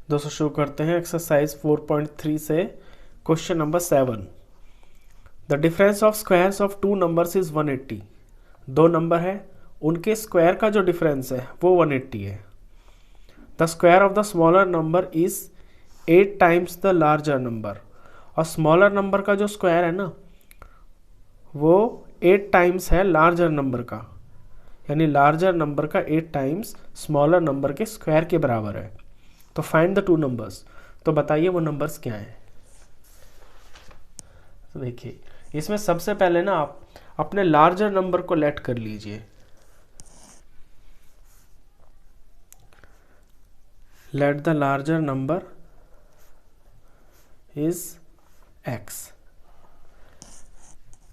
दोस्तों शुरू करते हैं एक्सरसाइज 4.3 से question number 7। The difference of squares of two numbers is 180। दो नंबर है, उनके स्क्वायर का जो डिफरेंस है वो 180 है। The square of the smaller number is 8 times the larger number. और स्मॉलर नंबर का जो स्क्वायर है ना वो 8 टाइम्स है लार्जर नंबर का, यानी लार्जर नंबर का 8 टाइम्स स्मॉलर नंबर के स्क्वायर के बराबर है। तो फाइंड द टू नंबर्स। तो बताइए वो नंबर्स क्या हैं। तो देखिए इसमें सबसे पहले ना आप अपने लार्जर नंबर को लेट कर लीजिए। Let the larger number is x।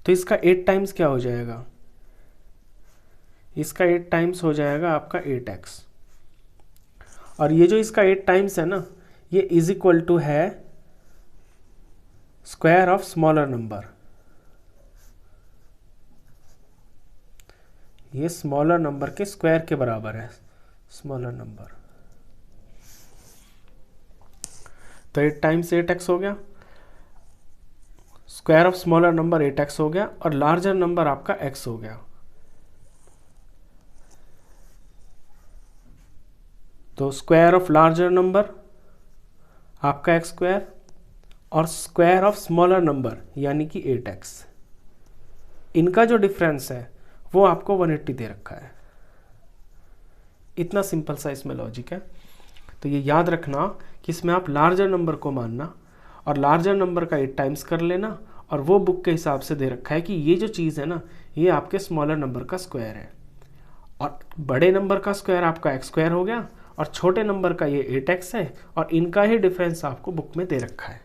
तो इसका 8 टाइम्स क्या हो जाएगा? इसका 8 टाइम्स हो जाएगा आपका 8x। और ये जो इसका 8 टाइम्स है ना ये इज इक्वल टू है स्क्वायर ऑफ स्मॉलर नंबर। ये स्मॉलर नंबर के स्क्वायर के बराबर है स्मॉलर नंबर। तो 8 टाइम्स 8x हो गया, square of smaller number 8x हो गया और लार्जर नंबर आपका x हो गया। तो स्क्वायर ऑफ लार्जर नंबर आपका x स्क्वायर और स्क्वायर ऑफ स्मॉलर नंबर यानी कि 8x, इनका जो डिफरेंस है वो आपको 180 दे रखा है। इतना सिंपल सा इसमें लॉजिक है। तो ये याद रखना कि इसमें आप लार्जर नंबर को मानना और लार्जर नंबर का 8 टाइम्स कर लेना, और वो बुक के हिसाब से दे रखा है कि ये जो चीज़ है ना ये आपके स्मॉलर नंबर का स्क्वायर है, और बड़े नंबर का स्क्वायर आपका x स्क्वायर हो गया और छोटे नंबर का ये 8x है, और इनका ही डिफरेंस आपको बुक में दे रखा है।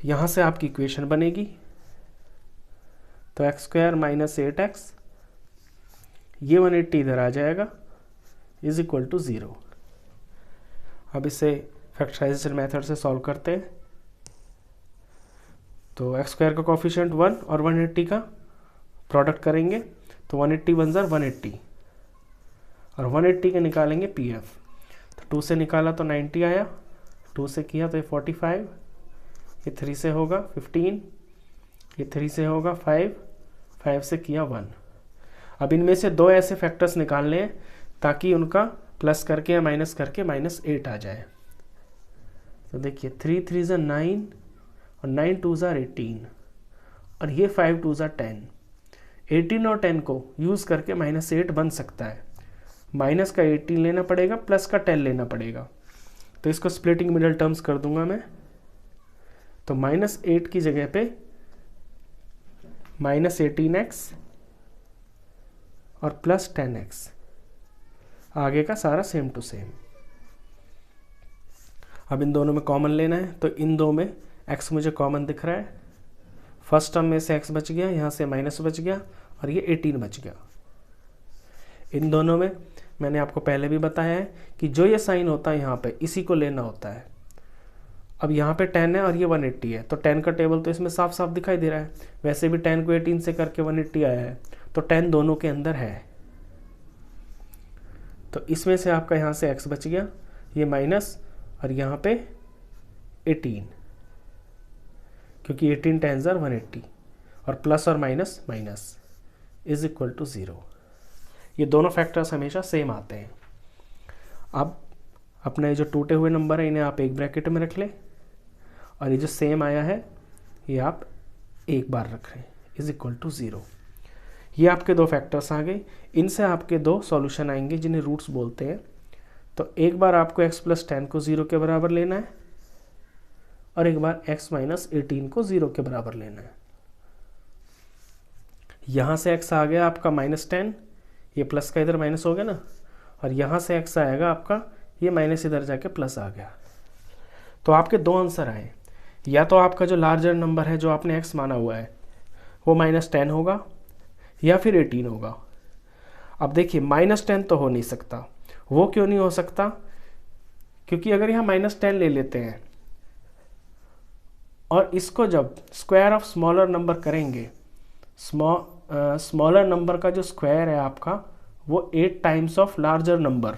यहाँ से आपकी इक्वेशन बनेगी। तो x स्क्वायर माइनस 8x, ये 180 इधर आ जाएगा, इज इक्वल टू 0। अब इसे फैक्टराइजेशन मेथड से सॉल्व करते हैं। तो x स्क्वायर का कोफिशिएंट 1 और 180 का प्रोडक्ट करेंगे तो 180 1 ज़र 180 और 180 के निकालेंगे pf। तो 2 से निकाला तो 90 आया, 2 से किया तो ये 45, ये 3 से होगा 15, ये 3 से होगा 5, 5 से किया 1। अब इनमें से दो ऐसे फैक्टर्स निकालने हैं ताकि उनका प्लस करके या माइनस करके -8 आ जाए। तो देखिए 3 3 ज़र 9 और 9 2 ज़र 18 और ये 5 2 ज़र 10। 18 और 10 को यूज़ करके -8 बन सकता है। माइनस का 18 लेना पड़ेगा, प्लस का 10 लेना पड़ेगा। तो इसको स्प्लिटिंग मिडल टर्म्स कर दूंगा मैं। तो -8 की जगह पे -18x और प्लस 10x, आगे का सारा सेम टू सेम। अब इन दोनों में कॉमन लेना है, तो इन दो में x मुझे कॉमन दिख रहा है। फर्स्ट टर्म में से x बच गया, यहाँ से माइनस बच गया और ये 18 बच गया। इन दोनों में मैंने आपको पहले भी बताया है कि जो ये साइन होता है यहाँ पे इसी को लेना होता है। अब यहाँ पे 10 है और ये 180 है, तो 10 का टेबल तो इसमें साफ साफ दिखाई दे रहा है। वैसे भी 10 को 18 से करके 180 आया है, तो 10 दोनों के अंदर है। तो इसमें से आपका यहाँ से x बच गया, ये माइनस और यहाँ पे 18, क्योंकि 18 10 ज़र 180 और प्लस और minus minus is equal to 0। ये दोनों फैक्टर्स हमेशा सेम आते हैं। अब अपने ये जो टूटे हुए नंबर है इन्हें आप एक ब्रैकेट में रख लें, और ये जो सेम आया है ये आप एक बार रख लें, इज इक्वल टू 0। ये आपके दो फैक्टर्स आ गए। इनसे आपके दो सॉल्यूशन आएंगे जिन्हें रूट्स बोलते हैं। तो एक बार आपको x प्लस 10 को 0 के बराबर लेना है और एक बार x माइनस 18 को 0 के बराबर लेना है। यहाँ से x आ गया आपका -10, ये प्लस का इधर माइनस हो गया ना, और यहाँ से x आएगा आपका ये माइनस इधर जाके प्लस आ गया। तो आपके दो आंसर आए। या तो आपका जो लार्जर नंबर है जो आपने x माना हुआ है वो -10 होगा या फिर 18 होगा। अब देखिए -10 तो हो नहीं सकता। वो क्यों नहीं हो सकता? क्योंकि अगर यहाँ -10 ले लेते हैं और इसको जब स्क्वायर ऑफ स्मॉलर नंबर करेंगे, स्मॉलर नंबर का जो स्क्वायर है आपका वो 8 टाइम्स ऑफ लार्जर नंबर,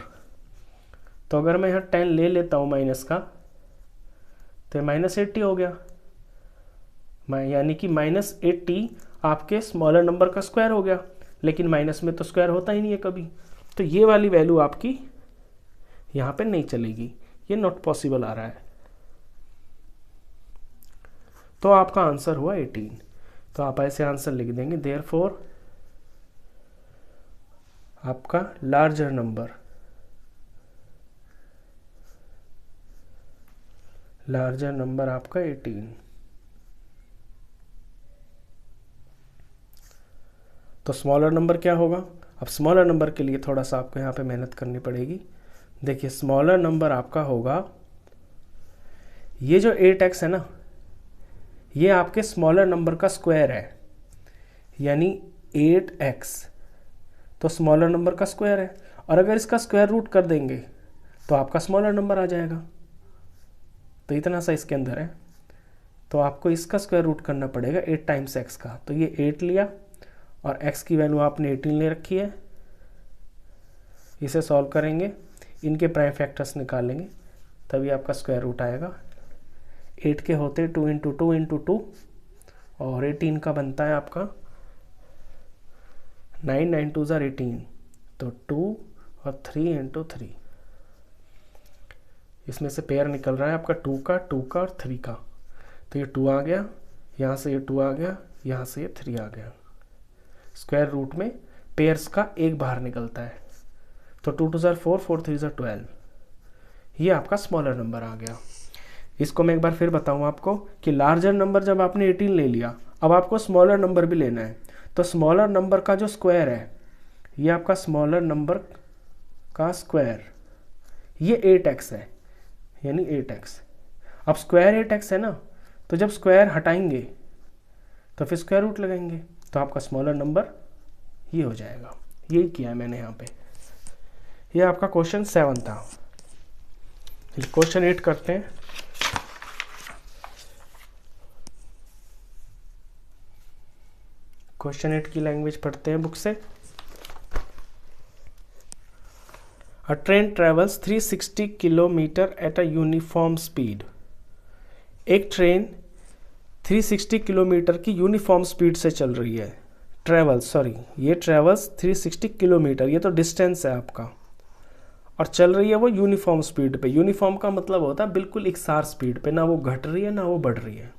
तो अगर मैं यहाँ 10 ले लेता हूँ माइनस का, तो -80 हो गया, यानी कि -80 आपके स्मॉलर नंबर का स्क्वायर हो गया, लेकिन माइनस में तो स्क्वायर होता ही नहीं है कभी, तो ये वाली वैल्यू आपकी यहाँ पे नहीं चलेगी, ये नॉट पॉसिबल आ रहा है। तो आपका आंसर हुआ 18। तो आप ऐसे आंसर लिख देंगे, देयरफॉर आपका लार्जर नंबर आपका 18। तो स्मॉलर नंबर क्या होगा? अब स्मॉलर नंबर के लिए थोड़ा सा आपको यहाँ पे मेहनत करनी पड़ेगी। देखिए स्मॉलर नंबर आपका होगा, ये जो 8x है ना, ये आपके स्मॉलर नंबर का स्क्वायर है, यानी 8x तो स्मॉलर नंबर का स्क्वायर है, और अगर इसका स्क्वायर रूट कर देंगे तो आपका स्मॉलर नंबर आ जाएगा। तो इतना सा इसके अंदर है, तो आपको इसका स्क्वायर रूट करना पड़ेगा 8 टाइम्स x का। तो ये 8 लिया और x की वैल्यू आपने 18 ले रखी है। इसे सॉल्व करेंगे, इनके प्राइम फैक्टर्स निकालेंगे, तभी आपका स्क्वायर रूट आएगा। 8 के होते 2 × 2 × 2 और 18 का बनता है आपका 9 9 2 = 18, तो 2 और 3 × 3। इसमें से पेयर निकल रहा है आपका 2 का, 2 का और 3 का। तो ये 2 आ गया, यहाँ से ये 2 आ गया, यहाँ से ये 3 आ गया। स्क्वायर रूट में पेयर्स का एक बाहर निकलता है, तो 2 2 = 4, 4 3 = 12। ये आपका स्मॉलर नंबर आ गया। इसको मैं एक बार फिर बताऊँ आपको कि लार्जर नंबर जब आपने 18 ले लिया, अब आपको स्मॉलर नंबर भी लेना है। तो स्मॉलर नंबर का जो स्क्वायर है, ये आपका स्मॉलर नंबर का स्क्वायर, ये 8x है, यानी 8x। अब स्क्वायर 8x है ना, तो जब स्क्वायर हटाएंगे तो फिर स्क्वायर रूट लगाएंगे, तो आपका स्मॉलर नंबर ये हो जाएगा। यही किया है मैंने यहाँ पे। ये आपका क्वेश्चन 7 था। क्वेश्चन 8 करते हैं। क्वेश्चन 8 की लैंग्वेज पढ़ते हैं बुक से। अ train travels 360 kilometre at a uniform speed. एक ट्रेन 360 किलोमीटर की यूनिफॉर्म स्पीड से चल रही है। ये ट्रेवल्स 360 किलोमीटर, ये तो डिस्टेंस है आपका, और चल रही है वो यूनिफॉर्म स्पीड पे। यूनिफॉर्म का मतलब होता है बिल्कुल एकसार स्पीड पे, ना वो घट रही है ना वो बढ़ रही है।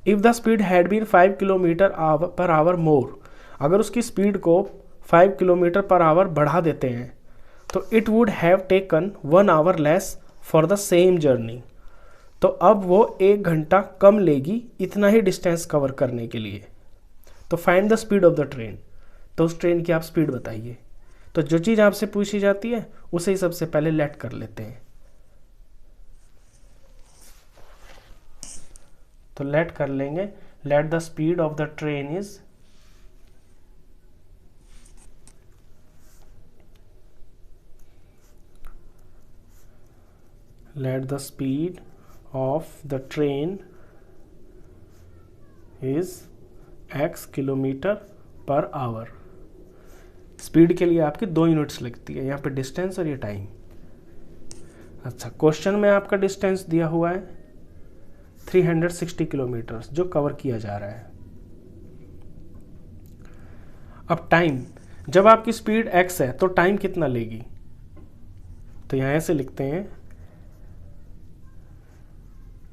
If the speed had been 5 km/h more, अगर उसकी स्पीड को 5 km/h बढ़ा देते हैं, तो it would have taken 1 hour less for the same journey. तो अब वो 1 घंटा कम लेगी इतना ही डिस्टेंस कवर करने के लिए। तो find the speed of the train, तो उस ट्रेन की आप स्पीड बताइए। तो जो चीज़ आपसे पूछी जाती है उसे ही सबसे पहले लेट कर लेते हैं। तो लेट कर लेंगे, let the speed of the train is x km/h। Speed के लिए आपकी 2 यूनिट्स लगती है, यहाँ पे डिस्टेंस और ये टाइम। अच्छा, क्वेश्चन में आपका डिस्टेंस दिया हुआ है 360 किलोमीटर जो कवर किया जा रहा है। अब टाइम, जब आपकी स्पीड x है तो टाइम कितना लेगी? तो यहाँ ऐसे लिखते हैं,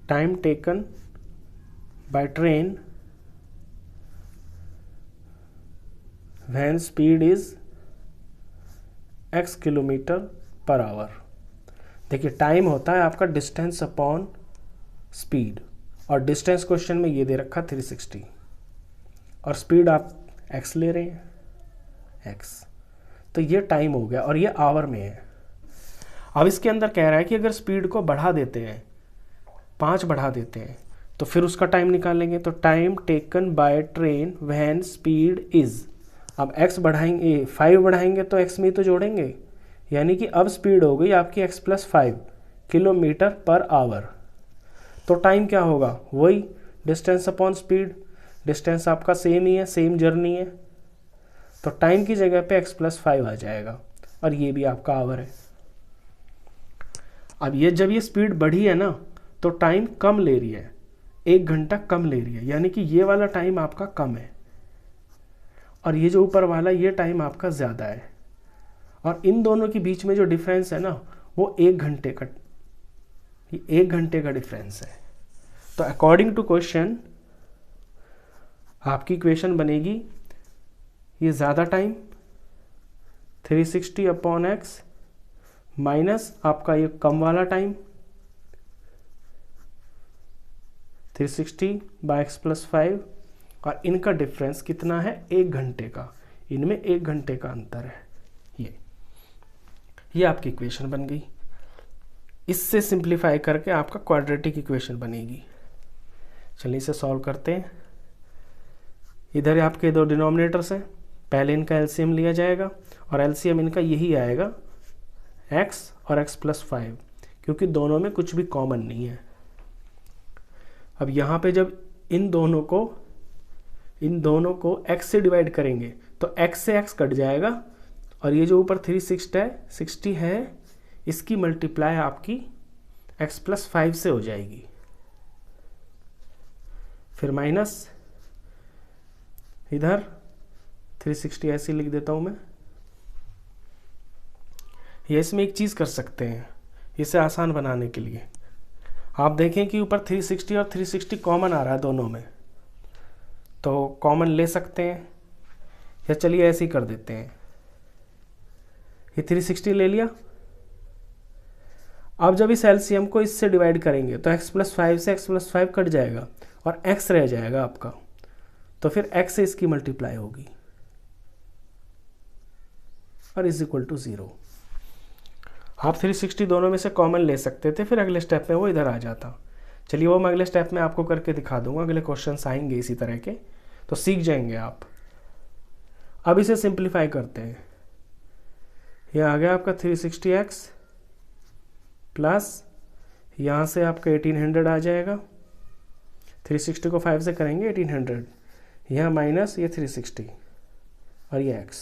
time taken by train when speed is x km/h। देखिए टाइम होता है आपका डिस्टेंस अपॉन स्पीड, और डिस्टेंस क्वेश्चन में ये दे रखा 360, और स्पीड आप x ले रहे हैं x, तो ये टाइम हो गया और ये आवर में है। अब इसके अंदर कह रहा है कि अगर स्पीड को बढ़ा देते हैं, 5 बढ़ा देते हैं, तो फिर उसका टाइम निकालेंगे। तो time taken by train when speed is, अब x बढ़ाएंगे, 5 बढ़ाएंगे तो x में तो जोड़ेंगे, यानी कि अब स्पीड हो गई आपकी x + 5 km/h। तो टाइम क्या होगा? वही डिस्टेंस अपॉन स्पीड, डिस्टेंस आपका सेम ही है, सेम जर्नी है, तो टाइम की जगह पे x + 5 आ जाएगा, और ये भी आपका आवर है। अब ये जब ये स्पीड बढ़ी है ना तो टाइम कम ले रही है, 1 घंटा कम ले रही है, यानी कि ये वाला टाइम आपका कम है और ये जो ऊपर वाला ये टाइम आपका ज़्यादा है, और इन दोनों के बीच में जो डिफरेंस है ना वो 1 घंटे का, ये 1 घंटे का डिफरेंस है। तो अकॉर्डिंग टू क्वेश्चन आपकी इक्वेशन बनेगी ये ज़्यादा टाइम 360/x माइनस आपका ये कम वाला टाइम 360/x+5, और इनका डिफरेंस कितना है 1 घंटे का, इनमें 1 घंटे का अंतर है। ये आपकी इक्वेशन बन गई। इससे सिंप्लीफाई करके आपका क्वाड्रेटिक इक्वेशन बनेगी। चलिए इसे सॉल्व करते हैं। इधर आपके दो डिनोमिनेटर्स हैं, पहले इनका एलसीएम लिया जाएगा और एलसीएम इनका यही आएगा x और x+5, क्योंकि दोनों में कुछ भी कॉमन नहीं है। अब यहाँ पे जब इन दोनों को x से डिवाइड करेंगे तो x से x कट जाएगा, और ये जो ऊपर 360 है इसकी मल्टीप्लाई आपकी x+5 से हो जाएगी, फिर माइनस इधर 360 ऐसे लिख देता हूँ मैं। ये इसमें एक चीज़ कर सकते हैं इसे आसान बनाने के लिए, आप देखें कि ऊपर 360 और 360 कॉमन आ रहा है दोनों में, तो कॉमन ले सकते हैं, या चलिए ऐसे ही कर देते हैं। ये 360 ले लिया। अब जब इस एलसीएम को इससे डिवाइड करेंगे तो x+5 से x+5 कट जाएगा और x रह जाएगा आपका, तो फिर x से इसकी मल्टीप्लाई होगी और इज इक्वल टू 0। आप 360 दोनों में से कॉमन ले सकते थे, फिर अगले स्टेप में वो इधर आ जाता। चलिए वो मैं अगले स्टेप में आपको करके दिखा दूंगा, अगले क्वेश्चंस आएंगे इसी तरह के, तो सीख जाएंगे आप। अब इसे सिंप्लीफाई करते हैं। ये आ गया आपका 360x प्लस यहाँ से आपका 1800 आ जाएगा, 360 को 5 से करेंगे 1800, यहाँ माइनस ये 360 और ये x,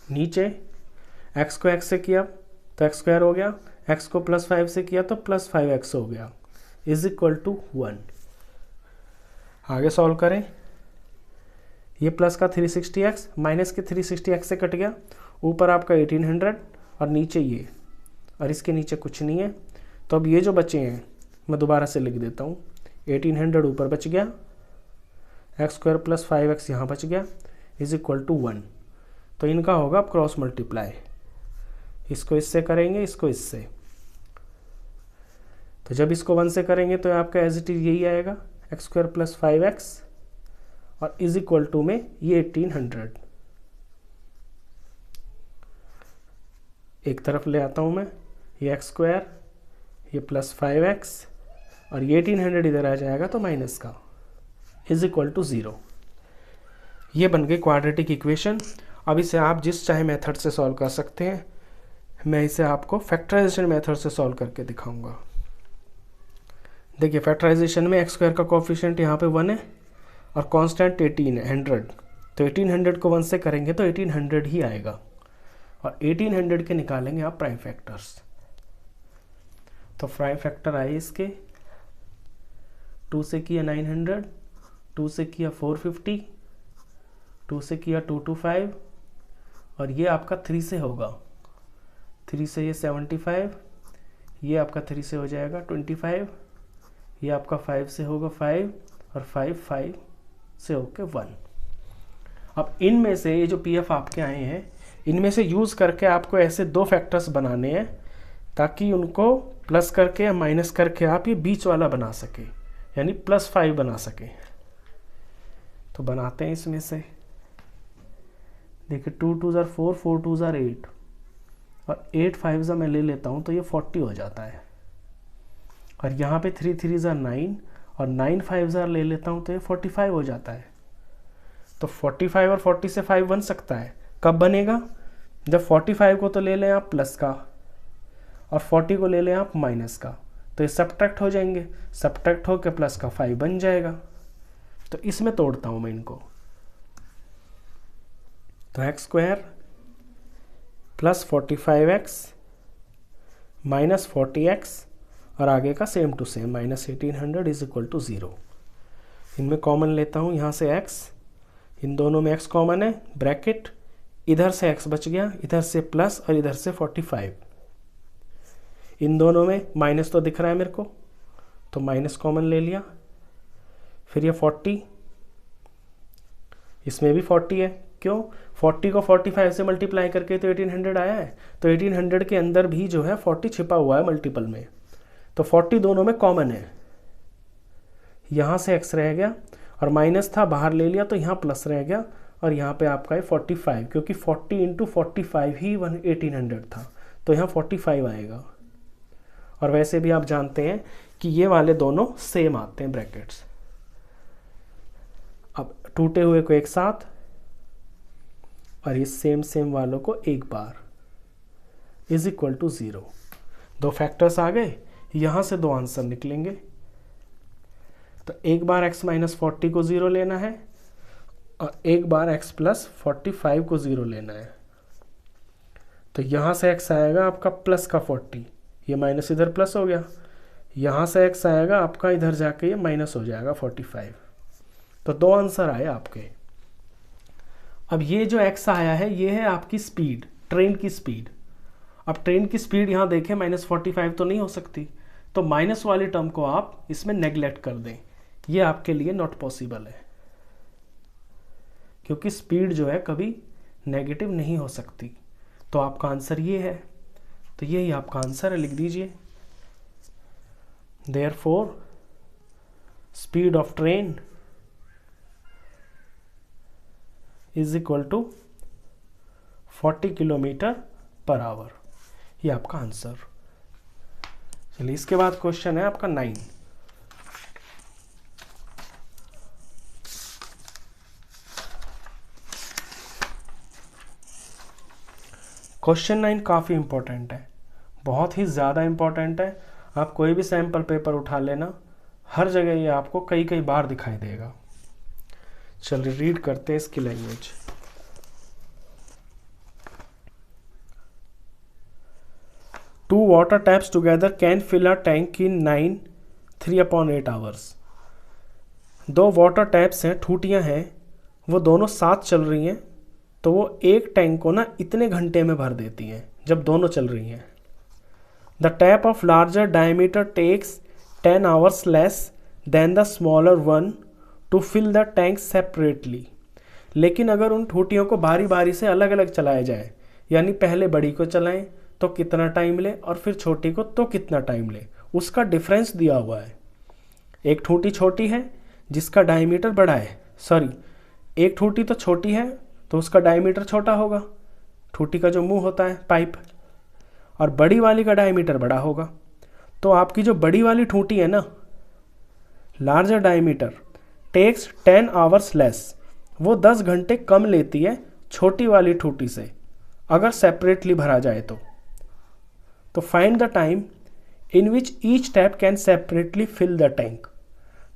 नीचे x को x से किया तो x² हो गया, x को +5 से किया तो +5x हो गया, इज इक्वल टू 1। आगे सॉल्व करें। ये प्लस का 360x माइनस के 360x से कट गया, ऊपर आपका 1800 और नीचे ये, और इसके नीचे कुछ नहीं है, तो अब ये जो बचे हैं मैं दोबारा से लिख देता हूँ। 1800 ऊपर बच गया, x² + 5x यहाँ बच गया, इज इक्वल टू 1। तो इनका होगा अब क्रॉस मल्टीप्लाई, इसको इससे करेंगे, इसको इससे, तो जब इसको 1 से करेंगे तो आपका एज इट इज यही आएगा, x² + 5x और इज इक्वल टू में ये 1800 एक तरफ ले आता हूँ मैं, ये x², ये +5x और ये 1800 इधर आ जाएगा तो माइनस का, इज इक्वल टू 0। ये बन गई क्वाड्रेटिक इक्वेशन। अब इसे आप जिस चाहे मेथड से सॉल्व कर सकते हैं, मैं इसे आपको फैक्टराइजेशन मेथड से सॉल्व करके दिखाऊंगा। देखिए फैक्टराइजेशन में x² का कोफिशिएंट यहाँ पे 1 है और कांस्टेंट 100, तो 1800 को 1 से करेंगे तो 1800 ही आएगा, और 1800 के निकालेंगे आप प्राइम फैक्टर्स। तो प्राइम फैक्टर आए इसके, 2 से किया 900, 2 से किया 450, 2 से किया 225, और ये आपका 3 से होगा, 3 से ये 75, ये आपका 3 से हो जाएगा 25, ये आपका 5 से होगा 5 और 5 से होके 1। अब इनमें से ये जो पीएफ आपके आए हैं, इनमें से यूज़ करके आपको ऐसे दो फैक्टर्स बनाने हैं ताकि उनको प्लस करके या माइनस करके आप ये बीच वाला बना सके, यानी +5 बना सके। तो बनाते हैं इसमें से। देखिए 2 2 4, 4 2 8 और 8 5 मैं ले लेता हूँ तो ये 40 हो जाता है, और यहाँ पे 3 3 9 और 9 5 ले लेता हूँ तो ये 45 हो जाता है। तो 45 और 40 से 5 बन सकता है। कब बनेगा? जब 45 को तो ले लें आप प्लस का और 40 को ले लें आप माइनस का, तो ये सब्ट्रैक्ट हो जाएंगे, सब्ट्रैक्ट होकर प्लस का 5 बन जाएगा। तो इसमें तोड़ता हूँ मैं इनको, तो x² + 45x -40x और आगे का same to same -1800 is equal to 0। इनमें कॉमन लेता हूँ, यहाँ से x, इन दोनों में x कॉमन है, ब्रैकेट, इधर से x बच गया, इधर से प्लस और इधर से 45। इन दोनों में माइनस तो दिख रहा है मेरे को, तो माइनस कॉमन ले लिया। फिर ये 40, इसमें भी 40 है, क्यों? 40 को 45 से मल्टीप्लाई करके तो 1800 आया है, तो 1800 के अंदर भी जो है 40 छिपा हुआ है मल्टीपल में, तो 40 दोनों में कॉमन है। यहाँ से x रह गया और माइनस था बाहर ले लिया, तो यहाँ प्लस रह गया और यहाँ पे आपका है 45, क्योंकि 40 इंटू 45 ही 1800 था, तो यहाँ 45 आएगा। और वैसे भी आप जानते हैं कि ये वाले दोनों सेम आते हैं ब्रैकेट्स। अब टूटे हुए को एक साथ और ये सेम वालों को एक बार इज इक्वल टू 0। दो फैक्टर्स आ गए, यहाँ से दो आंसर निकलेंगे। तो एक बार x माइनस 40 को 0 लेना है और एक बार x प्लस 45 को 0 लेना है। तो यहाँ से x आएगा आपका प्लस का 40, ये माइनस इधर प्लस हो गया, यहाँ से x आएगा आपका इधर जाके ये माइनस हो जाएगा 45। तो दो आंसर आए आपके। अब ये जो x आया है ये है आपकी स्पीड, ट्रेन की स्पीड। अब ट्रेन की स्पीड यहाँ देखें -45 तो नहीं हो सकती, तो माइनस वाली टर्म को आप इसमें नेग्लेक्ट कर दें, ये आपके लिए नॉट पॉसिबल है, क्योंकि स्पीड जो है कभी नेगेटिव नहीं हो सकती। तो आपका आंसर ये है, तो यही आपका आंसर है, लिख दीजिए। Therefore speed of train is equal to 40 kilometre per hour, ये आपका आंसर। चलिए इसके बाद क्वेश्चन है आपका 9। क्वेश्चन 9 काफ़ी इंपॉर्टेंट है, बहुत ही ज़्यादा इंपॉर्टेंट है। आप कोई भी सैम्पल पेपर उठा लेना, हर जगह ये आपको कई कई बार दिखाई देगा। चलिए रीड करते हैं इसकी language. Two water taps together can fill a tank in 3/8 hours. दो वाटर टैप्स हैं, ठूटियाँ हैं, वो दोनों साथ चल रही हैं, तो वो एक टैंक को ना इतने घंटे में भर देती हैं जब दोनों चल रही हैं। The tap of larger diameter takes 10 hours less than the smaller one to fill the tank separately. लेकिन अगर उन ठूटियों को बारी बारी से अलग अलग चलाया जाए, यानी पहले बड़ी को चलाएं तो कितना टाइम ले और फिर छोटी को तो कितना टाइम ले, उसका डिफरेंस दिया हुआ है। एक ठूटी छोटी है जिसका डायमीटर बड़ा है, सॉरी एक ठूटी तो छोटी है तो उसका डायमीटर छोटा होगा, ठूटी का जो मुंह होता है पाइप, और बड़ी वाली का डायमीटर बड़ा होगा। तो आपकी जो बड़ी वाली ठूटी है ना, larger diameter takes 10 hours less, वो 10 घंटे कम लेती है छोटी वाली ठूटी से अगर सेपरेटली भरा जाए तो find the time in which each tap can separately fill the tank.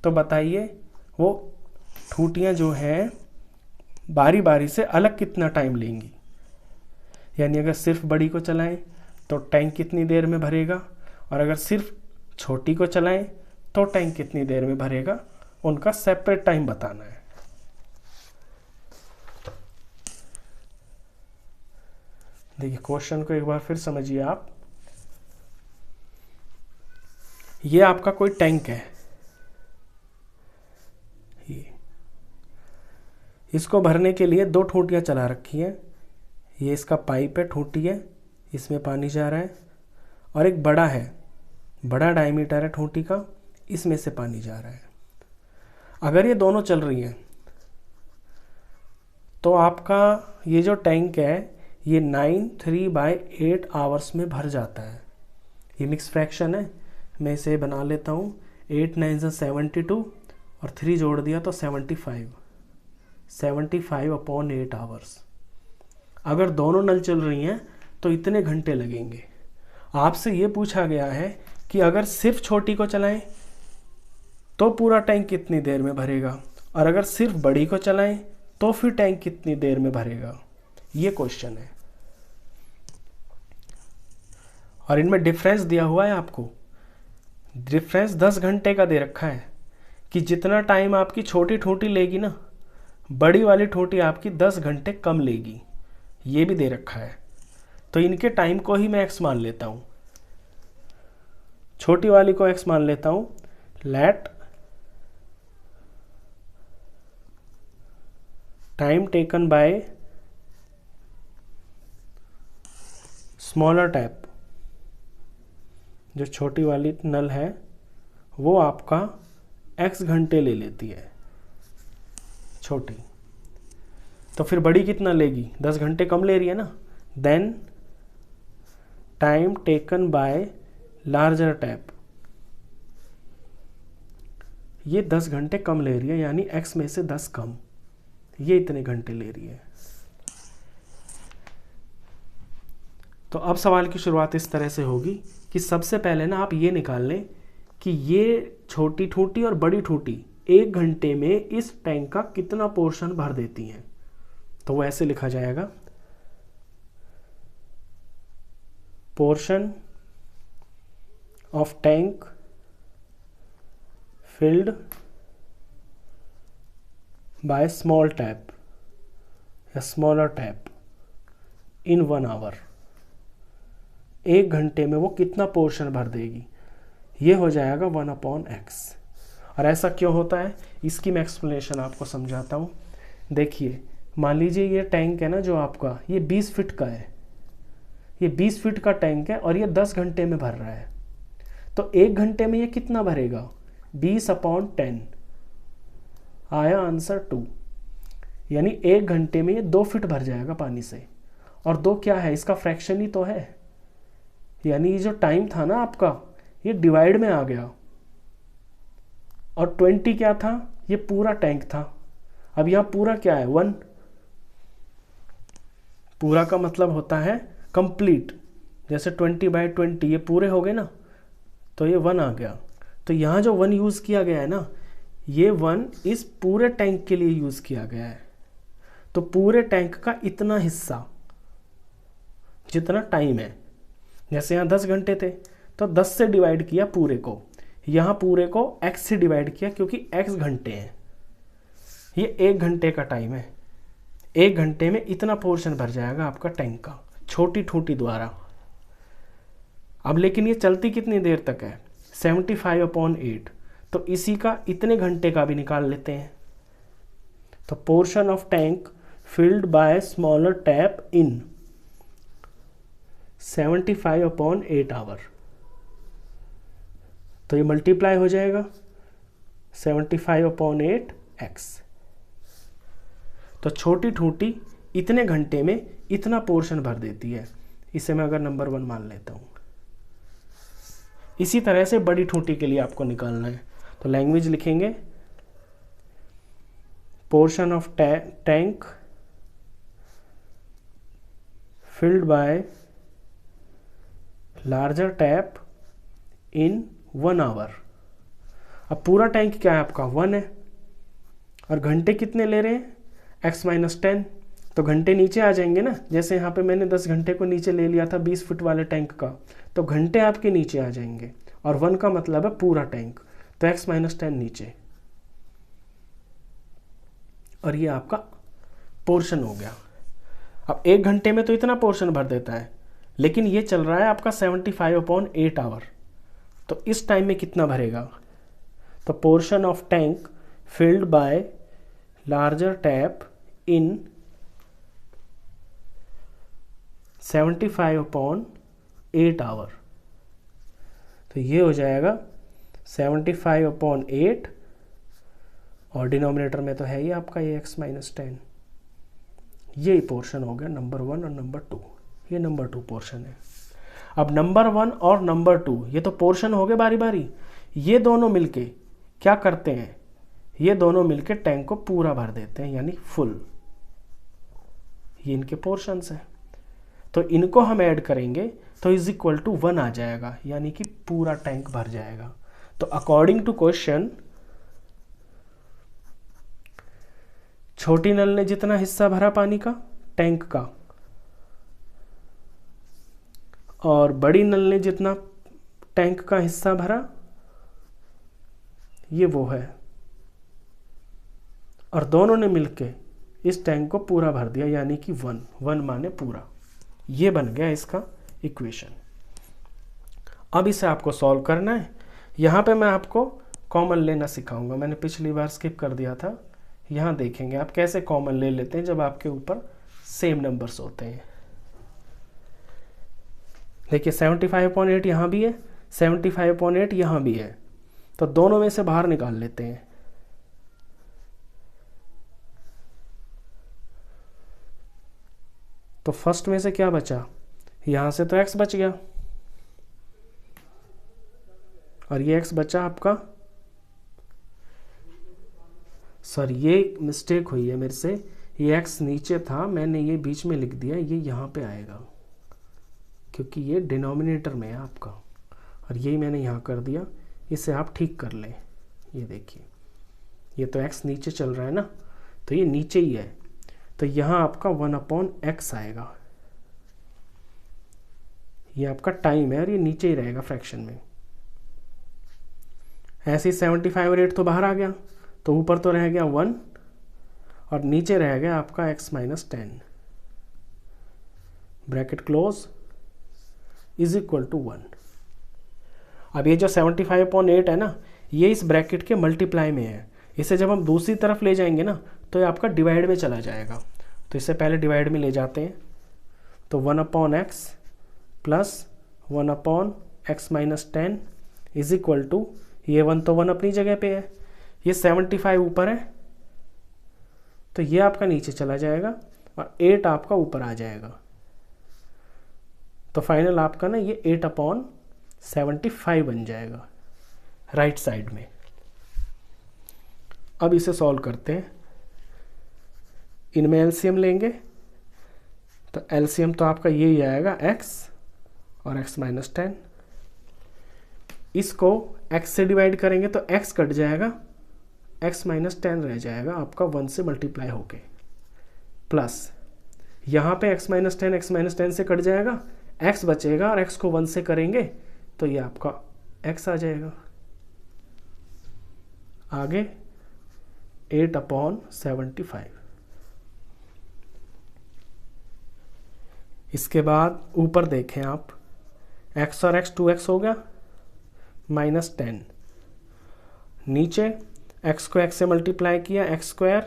तो बताइए वो ठूटियाँ जो हैं बारी बारी से अलग कितना टाइम लेंगी, यानी अगर सिर्फ बड़ी को चलाएं तो टैंक कितनी देर में भरेगा, और अगर सिर्फ छोटी को चलाएं तो टैंक कितनी देर में भरेगा, उनका सेपरेट टाइम बताना है। देखिए क्वेश्चन को एक बार फिर समझिए आप। ये आपका कोई टैंक है, इसको भरने के लिए दो ठूटियाँ चला रखी हैं। ये इसका पाइप है, ठूटी है, इसमें पानी जा रहा है, और एक बड़ा है, बड़ा डायमीटर है ठूटी का, इसमें से पानी जा रहा है। अगर ये दोनों चल रही हैं तो आपका ये जो टैंक है ये 9/3/8 आवर्स में भर जाता है। ये मिक्स फ्रैक्शन है, मैं इसे बना लेता हूँ। 8 9 72 और 3 जोड़ दिया तो 75/8 आवर्स। अगर दोनों नल चल रही हैं तो इतने घंटे लगेंगे। आपसे ये पूछा गया है कि अगर सिर्फ छोटी को चलाएं तो पूरा टैंक कितनी देर में भरेगा, और अगर सिर्फ बड़ी को चलाएं तो फिर टैंक कितनी देर में भरेगा, ये क्वेश्चन है। और इनमें डिफरेंस दिया हुआ है आपको, डिफरेंस 10 घंटे का दे रखा है कि जितना टाइम आपकी छोटी ठूंठी लेगी ना, बड़ी वाली ठूंठी आपकी 10 घंटे कम लेगी, ये भी दे रखा है। तो इनके टाइम को ही मैं x मान लेता हूँ, छोटी वाली को x मान लेता हूँ। Let time taken by smaller tap, जो छोटी वाली नल है वो आपका x घंटे ले लेती है छोटी, तो फिर बड़ी कितना लेगी, 10 घंटे कम ले रही है ना। Then time taken by larger tap, ये 10 घंटे कम ले रही है, यानी x में से 10 कम, ये इतने घंटे ले रही है। तो अब सवाल की शुरुआत इस तरह से होगी कि सबसे पहले ना आप ये निकाल लें कि ये छोटी ठूंठी और बड़ी ठूंठी 1 घंटे में इस टैंक का कितना पोर्शन भर देती हैं। तो वो ऐसे लिखा जाएगा, portion of tank filled by small tap या स्मॉलर टैप इन 1 आवर, 1 घंटे में वो कितना पोर्शन भर देगी, ये हो जाएगा 1/x। और ऐसा क्यों होता है इसकी मैं एक्सप्लेनेशन आपको समझाता हूँ। देखिए, मान लीजिए ये टैंक है ना जो आपका, ये 20 फीट का है, ये 20 फीट का टैंक है और ये 10 घंटे में भर रहा है। तो 1 घंटे में ये कितना भरेगा, 20/10, आया आंसर 2। यानी 1 घंटे में ये 2 फीट भर जाएगा पानी से। और 2 क्या है, इसका फ्रैक्शन ही तो है, यानी ये जो टाइम था ना आपका, ये डिवाइड में आ गया। और 20 क्या था, ये पूरा टैंक था। अब यहाँ पूरा क्या है, 1। पूरा का मतलब होता है कंप्लीट, जैसे 20/20 ये पूरे हो गए ना, तो ये 1 आ गया। तो यहाँ जो 1 यूज़ किया गया है ना, ये 1 इस पूरे टैंक के लिए यूज़ किया गया है। तो पूरे टैंक का इतना हिस्सा जितना टाइम है, जैसे यहाँ 10 घंटे थे तो 10 से डिवाइड किया पूरे को, यहाँ पूरे को x से डिवाइड किया क्योंकि x घंटे हैं, ये 1 घंटे का टाइम है। 1 घंटे में इतना पोर्शन भर जाएगा आपका टैंक का छोटी ठूंठी द्वारा। अब लेकिन ये चलती कितनी देर तक है, 75/8, तो इसी का इतने घंटे का भी निकाल लेते हैं। तो portion of tank filled by smaller tap in 75/8 hour, तो ये मल्टीप्लाई हो जाएगा 75/8x। तो छोटी ठूंठी इतने घंटे में इतना पोर्शन भर देती है, इसे मैं अगर नंबर 1 मान लेता हूँ। इसी तरह से बड़ी ठूंठी के लिए आपको निकालना है, तो लैंग्वेज लिखेंगे, portion of tank filled by larger tap in 1 hour. अब पूरा टैंक क्या है आपका, 1 है, और घंटे कितने ले रहे हैं, x-10, तो घंटे नीचे आ जाएंगे ना। जैसे यहाँ पे मैंने 10 घंटे को नीचे ले लिया था 20 फुट वाले टैंक का, तो घंटे आपके नीचे आ जाएंगे, और 1 का मतलब है पूरा टैंक, तो x-10 नीचे, और ये आपका पोर्शन हो गया। अब 1 घंटे में तो इतना पोर्शन भर देता है, लेकिन ये चल रहा है आपका 75/8 आवर, तो इस टाइम में कितना भरेगा, तो portion of tank filled by larger tap in 75/8 hour, तो ये हो जाएगा 75/8, और डिनोमिनेटर में तो है ही आपका ये x-10, ये पोर्शन हो गया नंबर 1 और नंबर 2, ये नंबर 2 पोर्शन है। अब नंबर 1 और नंबर 2 ये तो पोर्शन हो गए बारी बारी, ये दोनों मिलके क्या करते हैं, ये दोनों मिलके टैंक को पूरा भर देते हैं, यानी फुल। ये इनके पोर्शंस हैं, तो इनको हम ऐड करेंगे तो इज इक्वल टू 1 आ जाएगा, यानी कि पूरा टैंक भर जाएगा। तो अकॉर्डिंग टू क्वेश्चन, छोटी नल ने जितना हिस्सा भरा पानी का टैंक का, और बड़ी नल ने जितना टैंक का हिस्सा भरा ये वो है, और दोनों ने मिलके इस टैंक को पूरा भर दिया, यानी कि 1 माने पूरा। ये बन गया इसका इक्वेशन। अब इसे आपको सॉल्व करना है। यहाँ पे मैं आपको कॉमन लेना सिखाऊंगा, मैंने पिछली बार स्किप कर दिया था। यहाँ देखेंगे आप कैसे कॉमन ले लेते हैं जब आपके ऊपर सेम नंबर्स होते हैं। देखिए 75/8 यहाँ भी है, 75/8 यहाँ भी है, तो दोनों में से बाहर निकाल लेते हैं। तो फर्स्ट में से क्या बचा, यहाँ से तो x बच गया, और ये x बचा आपका, सॉरी ये मिस्टेक हुई है मेरे से, ये x नीचे था, मैंने ये बीच में लिख दिया, ये यहाँ पे आएगा क्योंकि ये डिनोमिनेटर में है आपका, और यही मैंने यहाँ कर दिया। इसे आप ठीक कर लें। ये देखिए ये तो x नीचे चल रहा है ना, तो ये नीचे ही है, तो यहाँ आपका 1/x आएगा। ये आपका टाइम है और ये नीचे ही रहेगा फ्रैक्शन में। ऐसे ही 75/8 तो बाहर आ गया, तो ऊपर तो रह गया 1 और नीचे रह गया आपका x - 10 bracket close is equal to 1। अब ये जो 75/8 है ना, ये इस ब्रैकेट के मल्टीप्लाई में है। इसे जब हम दूसरी तरफ ले जाएंगे ना तो ये आपका डिवाइड में चला जाएगा, तो इसे पहले डिवाइड में ले जाते हैं। तो 1/x plus 1/x - 10 is equal to, ये 1 तो 1 अपनी जगह पे है, ये 75 ऊपर है तो ये आपका नीचे चला जाएगा और 8 आपका ऊपर आ जाएगा। तो फाइनल आपका ना ये 8/75 बन जाएगा राइट साइड में। अब इसे सॉल्व करते हैं। इनमें एलसीएम लेंगे, तो एलसीएम तो आपका यही आएगा x और x - 10। इसको x से डिवाइड करेंगे तो x कट जाएगा, x - 10 रह जाएगा आपका 1 से मल्टीप्लाई होके, प्लस यहाँ पे x - 10 से कट जाएगा, x बचेगा और x को 1 से करेंगे तो ये आपका x आ जाएगा। आगे 8/75। इसके बाद ऊपर देखें आप, x और x 2x हो गया -10, नीचे x को x से मल्टीप्लाई किया x²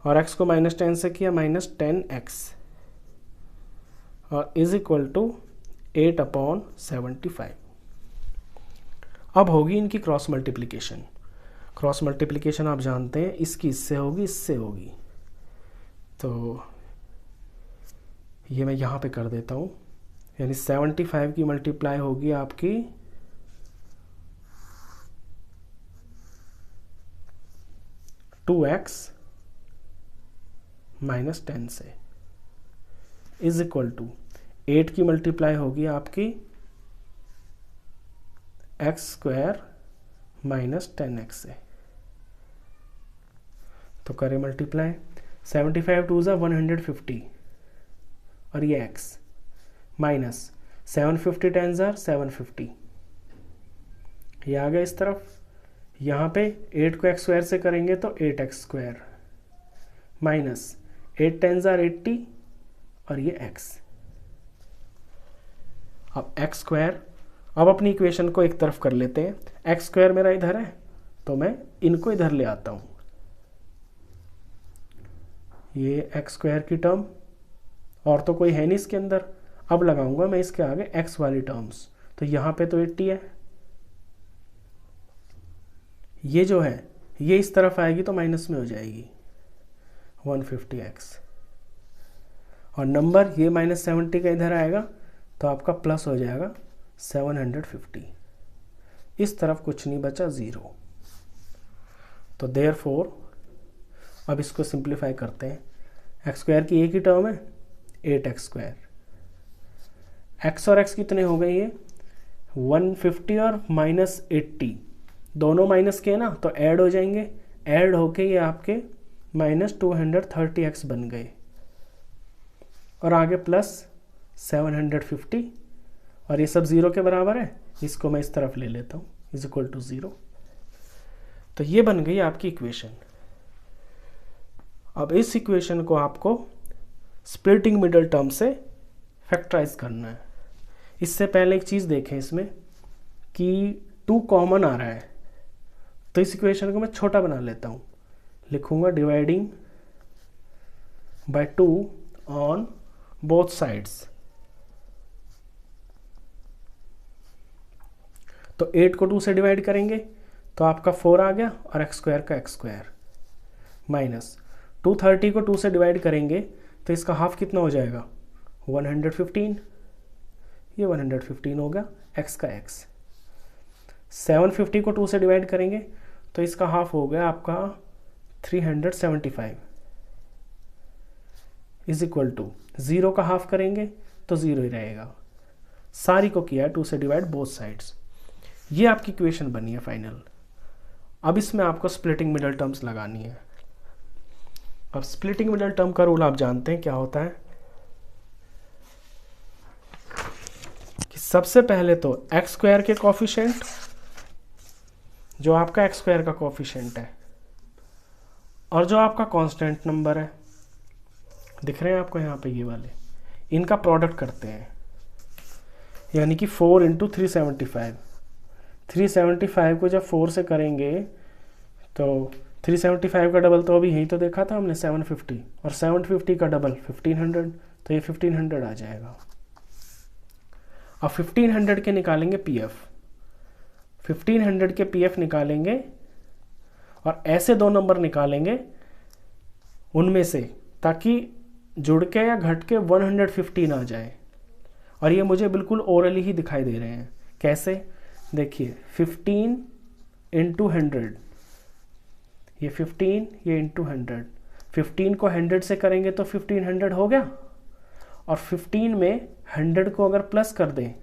और x को -10 से किया -10x और इज इक्वल टू 8/75। अब होगी इनकी क्रॉस मल्टीप्लिकेशन। क्रॉस मल्टीप्लिकेशन आप जानते हैं, इसकी इससे होगी, इससे होगी, तो ये मैं यहाँ पे कर देता हूँ। यानी 75 की मल्टीप्लाई होगी आपकी 2x - 10 से, इज इक्वल टू 8 की मल्टीप्लाई होगी आपकी x² - 10x से। तो करें मल्टीप्लाई, 75 2 ज़ा 150 और ये x माइनस 750 10 ज़ा 750, ये आ गया इस तरफ। यहाँ पे 8 को x² से करेंगे तो 8x² माइनस 8 10 ज़ा 80 और ये x। अब x², अब अपनी इक्वेशन को एक तरफ कर लेते हैं। x² मेरा इधर है तो मैं इनको इधर ले आता हूँ, ये x² की टर्म, और तो कोई है नहीं इसके अंदर। अब लगाऊंगा मैं इसके आगे x वाली टर्म्स, तो यहाँ पे तो 80 है, ये जो है ये इस तरफ आएगी तो माइनस में हो जाएगी 150x, और नंबर ये -70 का इधर आएगा तो आपका प्लस हो जाएगा 750। इस तरफ कुछ नहीं बचा, 0। तो देयरफॉर अब इसको सिंप्लीफाई करते हैं। x² की एक ही टर्म है 8x², x और x कितने हो गए, ये 150 और -80 दोनों माइनस के ना, तो ऐड हो जाएंगे, ऐड होके ये आपके -230x बन गए, और आगे प्लस 750 और ये सब 0 के बराबर है, इसको मैं इस तरफ ले लेता हूँ, इज इक्वल टू 0। तो ये बन गई आपकी इक्वेशन। अब इस इक्वेशन को आपको स्प्लिटिंग मिडल टर्म से फैक्टराइज करना है। इससे पहले एक चीज़ देखें इसमें कि 2 कॉमन आ रहा है, तो इस इक्वेशन को मैं छोटा बना लेता हूँ, लिखूंगा dividing by 2 on both sides. तो 8 को 2 से डिवाइड करेंगे तो आपका 4 आ गया और x स्क्वायर का x स्क्वायर, माइनस 230 को 2 से डिवाइड करेंगे तो इसका हाफ कितना हो जाएगा 115, ये 115 होगा x का x। 750 को 2 से डिवाइड करेंगे तो इसका हाफ हो गया आपका 375 इज इक्वल टू 0 का हाफ करेंगे तो 0 ही रहेगा। सारी को किया है 2 से डिवाइड बोथ साइड्स। ये आपकी इक्वेशन बनी है फाइनल। अब इसमें आपको स्प्लिटिंग मिडल टर्म्स लगानी है। अब स्प्लिटिंग मिडल टर्म का रूल आप जानते हैं क्या होता है कि सबसे पहले तो x स्क्वायर के कोफिशिएंट, जो आपका x स्क्वायर का कोफिशिएंट है, और जो आपका कांस्टेंट नंबर है, दिख रहे हैं आपको यहाँ पे ये वाले, इनका प्रोडक्ट करते हैं, यानी कि 4 इंटू 375। 375 को जब 4 से करेंगे तो 375 का डबल तो अभी यही तो देखा था हमने 750, और 750 का डबल 1500, तो ये 1500 आ जाएगा। अब 1500 के निकालेंगे पीएफ, 1500 के पीएफ निकालेंगे और ऐसे 2 नंबर निकालेंगे उनमें से, ताकि जुड़ के या घट के 115 आ जाए। और ये मुझे बिल्कुल ओरली ही दिखाई दे रहे हैं। कैसे? देखिए 15 इंटू 100, ये 15, ये इंटू 100। 15 को 100 से करेंगे तो 1500 हो गया, और 15 में 100 को अगर प्लस कर दें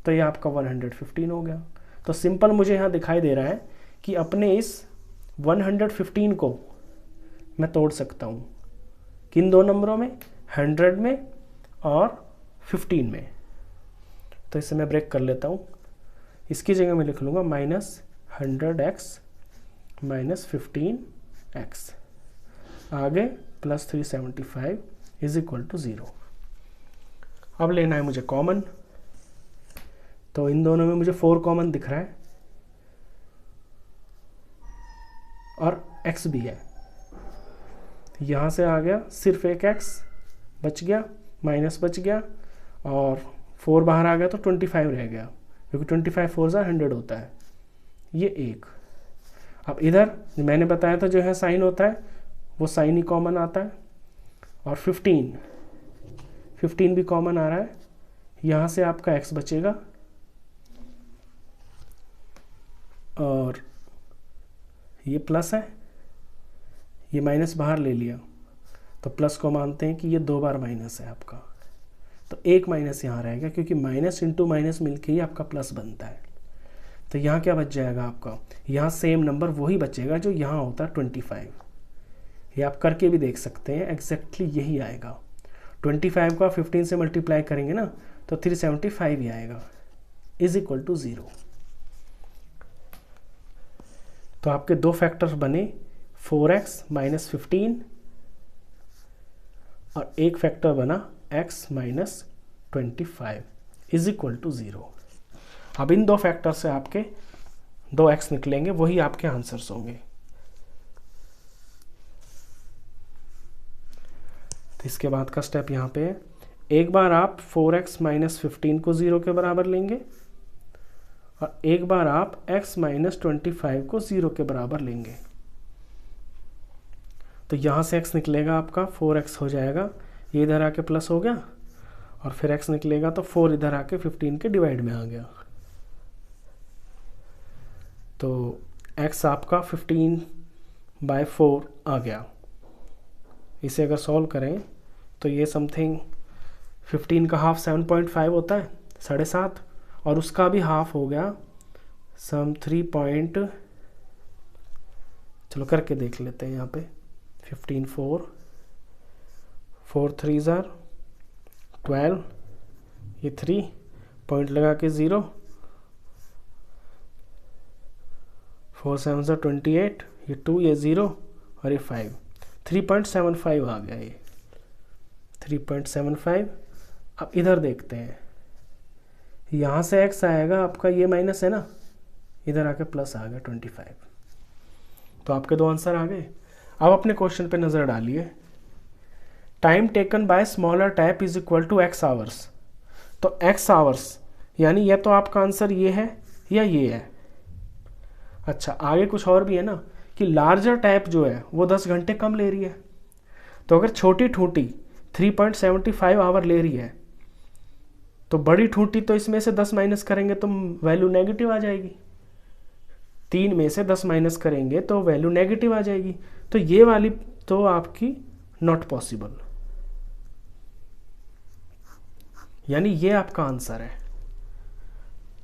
तो ये आपका 115 हो गया। तो सिंपल मुझे यहाँ दिखाई दे रहा है कि अपने इस 115 को मैं तोड़ सकता हूँ किन 2 नंबरों में, 100 में और 15 में। तो इसे मैं ब्रेक कर लेता हूँ। इसकी जगह मैं लिख लूँगा -100x माइनस 15x, आगे प्लस 375 इज इक्वल टू 0। अब लेना है मुझे कॉमन, तो इन दोनों में मुझे 4 कॉमन दिख रहा है और x भी है। यहाँ से आ गया सिर्फ एक x बच गया, माइनस बच गया, और 4 बाहर आ गया तो 25 रह गया, क्योंकि 25 4 100 होता है, ये 1। अब इधर मैंने बताया था जो है साइन होता है वो साइन ही कॉमन आता है, और 15 भी कॉमन आ रहा है। यहाँ से आपका x बचेगा और ये प्लस है, ये माइनस बाहर ले लिया तो प्लस को मानते हैं कि ये 2 बार माइनस है आपका, तो एक माइनस यहाँ रहेगा, क्योंकि माइनस इंटू माइनस मिलके ही आपका प्लस बनता है। तो यहाँ क्या बच जाएगा आपका, यहाँ सेम नंबर वही बचेगा जो यहाँ होता है 25। ये आप करके भी देख सकते हैं, एग्जैक्टली यही आएगा। 25 का 15 से मल्टीप्लाई करेंगे ना तो 375 ही आएगा, इज इक्वल टू 0। तो आपके 2 फैक्टर्स बने, 4x माइनस 15 और एक फैक्टर बना x minus 25 is equal to 0। अब इन 2 फैक्टर से आपके 2x निकलेंगे, वही आपके आंसर्स होंगे। तो इसके बाद का स्टेप यहाँ पे है, एक बार आप 4x माइनस 15 को 0 के बराबर लेंगे और एक बार आप x माइनस 25 को 0 के बराबर लेंगे। तो यहाँ से x निकलेगा आपका 4x हो जाएगा, ये इधर आके प्लस हो गया, और फिर x निकलेगा तो 4 इधर आके 15 के डिवाइड में आ गया। तो x आपका 15/4 आ गया। इसे अगर सॉल्व करें तो ये समथिंग 15 का हाफ 7.5 होता है, 7.5, और उसका भी हाफ हो गया सम 3. चलो करके देख लेते हैं यहाँ पे। 15 4 3 12 ये 3 पॉइंट लगा के 0, 4 7 से 28, ये 2, ये 0 और ये 5, 3.75 आ गया ये 3.75। अब इधर देखते हैं, यहाँ से x आएगा आपका, ये माइनस है ना, इधर आके प्लस आ गया 25। तो आपके 2 आंसर आ गए। अब अपने क्वेश्चन पे नज़र डालिए। Time taken by smaller tap is equal to x hours. तो x आवर्स यानी या तो आपका आंसर ये है या ये है। अच्छा, आगे कुछ और भी है ना कि लार्जर टैप जो है वो 10 घंटे कम ले रही है। तो अगर छोटी ठूंठी 3.75 आवर ले रही है तो बड़ी ठूंठी तो इसमें से 10 माइनस करेंगे तो वैल्यू नेगेटिव आ जाएगी। 3 में से 10 माइनस करेंगे तो वैल्यू नेगेटिव आ जाएगी। तो ये वाली तो आपकी नॉट पॉसिबल, यानी ये आपका आंसर है।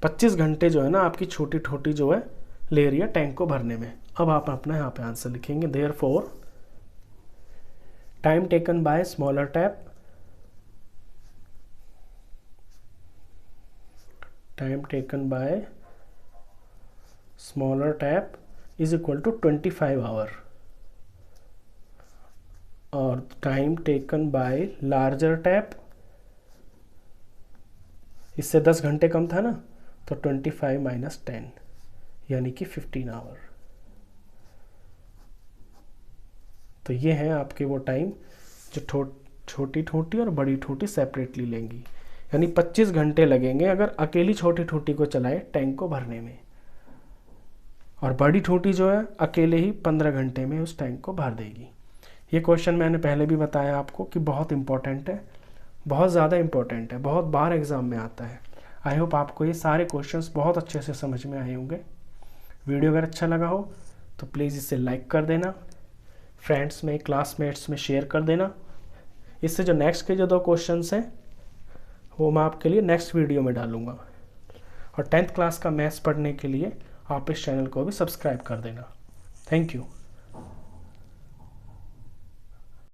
25 घंटे जो है ना आपकी छोटी ठोटी जो है ले रही है टैंक को भरने में। अब आप अपना यहाँ पे आंसर लिखेंगे, therefore time taken by smaller tap, time taken by smaller tap is equal to 25 hour, और time taken by larger tap, इससे 10 घंटे कम था ना, तो 25 माइनस 10 यानी कि 15 आवर। तो ये है आपके वो टाइम जो छोटी ठोटी और बड़ी ठोटी सेपरेटली लेंगी, यानी 25 घंटे लगेंगे अगर अकेली छोटी ठोटी को चलाए टैंक को भरने में, और बड़ी ठोटी जो है अकेले ही 15 घंटे में उस टैंक को भर देगी। ये क्वेश्चन मैंने पहले भी बताया आपको कि बहुत इंपॉर्टेंट है, बहुत ज़्यादा इंपॉर्टेंट है, बहुत बार एग्ज़ाम में आता है। आई होप आपको ये सारे क्वेश्चंस बहुत अच्छे से समझ में आए होंगे। वीडियो अगर अच्छा लगा हो तो प्लीज़ इसे लाइक कर देना, फ्रेंड्स में, क्लासमेट्स में शेयर कर देना। इससे जो नेक्स्ट के जो 2 क्वेश्चंस हैं वो मैं आपके लिए नेक्स्ट वीडियो में डालूँगा। और 10th क्लास का मैथ्स पढ़ने के लिए आप इस चैनल को भी सब्सक्राइब कर देना। Thank you.